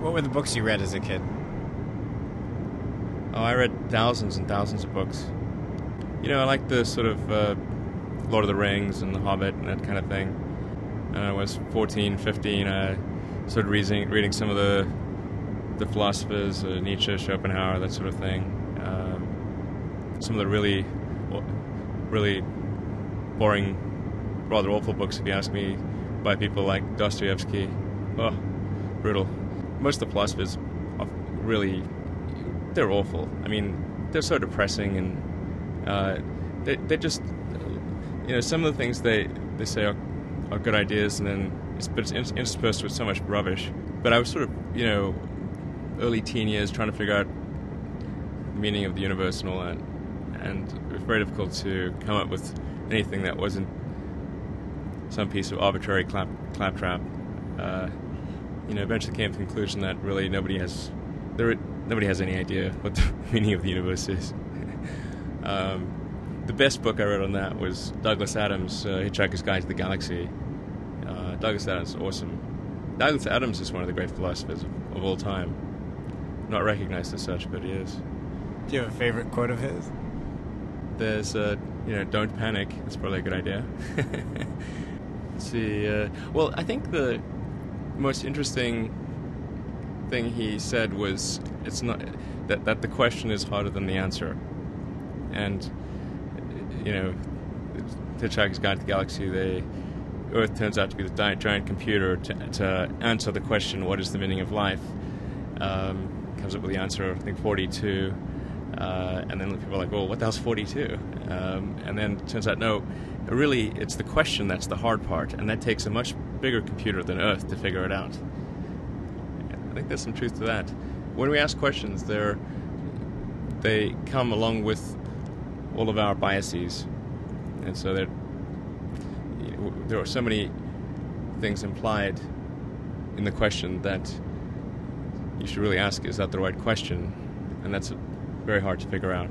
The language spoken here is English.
What were the books you read as a kid? Oh, I read thousands and thousands of books. I like the sort of Lord of the Rings and The Hobbit and that kind of thing. And I was 14, 15, I started reading some of the philosophers, Nietzsche, Schopenhauer, that sort of thing. Some of the really boring, rather awful books, if you ask me, by people like Dostoevsky. Oh, brutal. Most of the philosophers are really, they're awful. I mean, they're so depressing, and they just, some of the things they say are good ideas, and then it's interspersed with so much rubbish. But I was sort of, early teen years trying to figure out the meaning of the universe and all that, and it was very difficult to come up with anything that wasn't some piece of arbitrary claptrap. Eventually came to the conclusion that really nobody has any idea what the meaning of the universe is. The best book I read on that was Douglas Adams' Hitchhiker's Guide to the Galaxy. Douglas Adams is awesome. Douglas Adams is one of the great philosophers of all time. Not recognized as such, but he is. Do you have a favorite quote of his? There's, don't panic. That's probably a good idea. Let's see. Well, I think the most interesting thing he said was it's not that the question is harder than the answer. And, Hitchhiker's Guide to the Galaxy, Earth turns out to be the giant computer to answer the question, what is the meaning of life? Comes up with the answer, I think 42. And then people are like, well, what the hell's 42? And then it turns out, no, really, it's the question that's the hard part, and that takes a much bigger computer than Earth to figure it out. I think there's some truth to that. When we ask questions, they come along with all of our biases, and so there are so many things implied in the question that you should really ask, is that the right question? And that's very hard to figure out.